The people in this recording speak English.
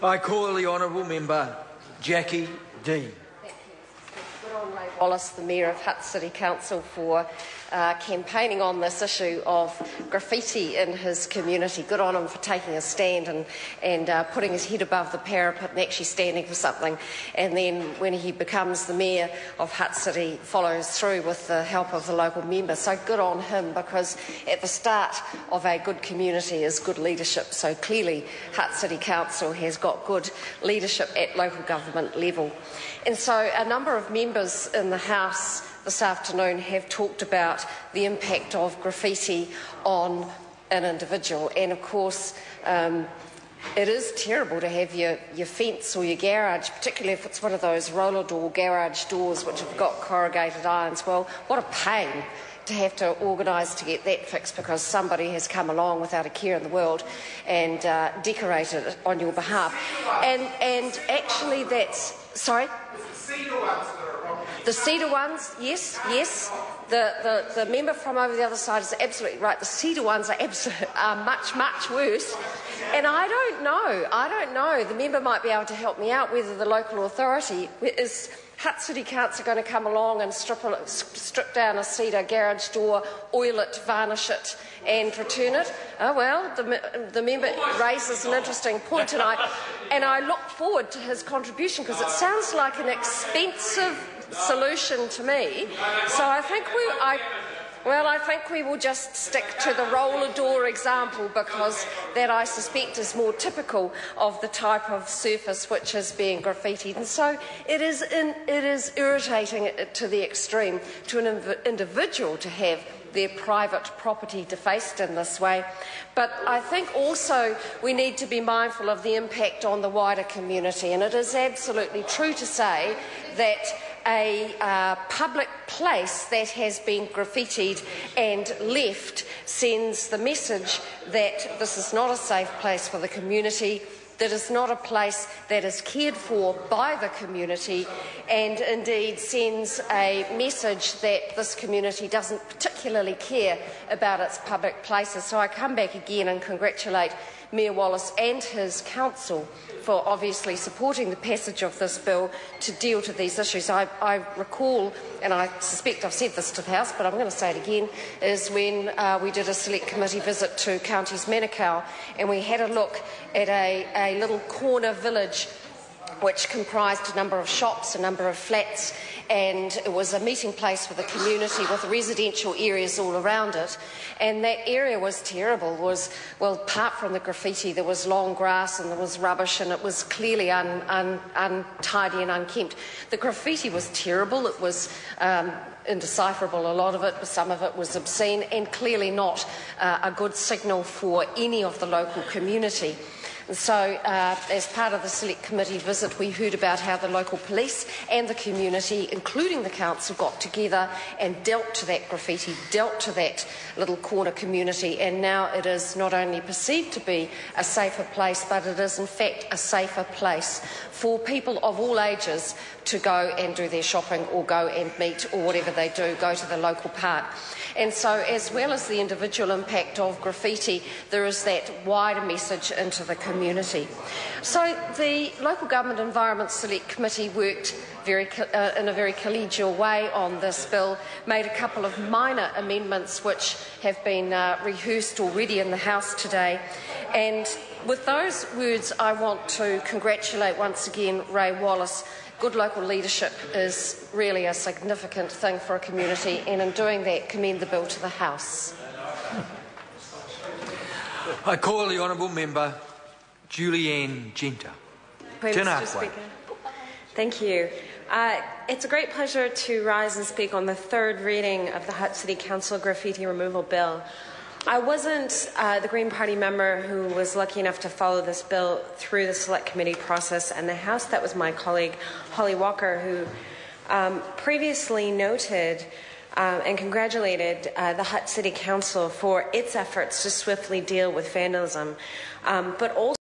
I call the honourable member Jackie Dean. Good on Ray Wallace, the Mayor of Hutt City Council, for campaigning on this issue of graffiti in his community. Good on him for taking a stand and putting his head above the parapet and actually standing for something. And then when he becomes the Mayor of Hutt City, follows through with the help of the local members. So good on him, because at the start of a good community is good leadership. So clearly Hutt City Council has got good leadership at local government level. And so a number of members in the House this afternoon have talked about the impact of graffiti on an individual. And of course, it is terrible to have your fence or your garage, particularly if it's one of those roller door garage doors which have got corrugated irons. Well, what a pain to have to organise to get that fixed because somebody has come along without a care in the world and decorated it on your behalf. And actually that's... Sorry? The cedar ones, yes. The member from over the other side is absolutely right. The cedar ones are much, much worse. And I don't know. The member might be able to help me out whether the local authority is... Hutt City Council going to come along and strip down a cedar garage door, oil it, varnish it and return it? Oh well, the member raises an interesting point, and I look forward to his contribution, because it sounds like an expensive solution to me. So I think we will just stick to the roller door example, because that, I suspect, is more typical of the type of surface which is being graffitied. And so it is irritating to the extreme to an individual to have their private property defaced in this way. But I think also we need to be mindful of the impact on the wider community. And it is absolutely true to say that a public place that has been graffitied and left sends the message that this is not a safe place for the community, that is not a place that is cared for by the community, and indeed sends a message that this community doesn't particularly care about its public places. So I come back again and congratulate Mayor Wallace and his council for obviously supporting the passage of this bill to deal to these issues. I recall, and I suspect I've said this to the House, but I'm going to say it again, is when we did a select committee visit to Counties Manukau, and we had a look at a little corner village which comprised a number of shops, a number of flats, and it was a meeting place for the community with residential areas all around it. And that area was terrible. Well, apart from the graffiti, there was long grass and there was rubbish, and it was clearly untidy and unkempt. The graffiti was terrible. It was indecipherable, a lot of it, but some of it was obscene and clearly not a good signal for any of the local community. And so, as part of the Select Committee visit, we heard about how the local police and the community, including the council, got together and dealt to that graffiti, dealt to that little corner community, and now it is not only perceived to be a safer place, but it is in fact a safer place for people of all ages to go and do their shopping or go and meet, or whatever they do, go to the local park. And so, as well as the individual impact of graffiti, there is that wider message into the community. So the Local Government Environment Select Committee worked in a very collegial way on this bill, made a couple of minor amendments which have been rehearsed already in the House today. And with those words, I want to congratulate once again Ray Wallace. Good local leadership is really a significant thing for a community, and in doing that, commend the bill to the House. I call the honourable member Julianne Genter. Mr. Speaker. Thank you. It's a great pleasure to rise and speak on the third reading of the Hutt City Council Graffiti Removal Bill. I wasn't the Green Party member who was lucky enough to follow this bill through the Select Committee process and the House. That was my colleague Holly Walker, who previously noted and congratulated the Hutt City Council for its efforts to swiftly deal with vandalism, but also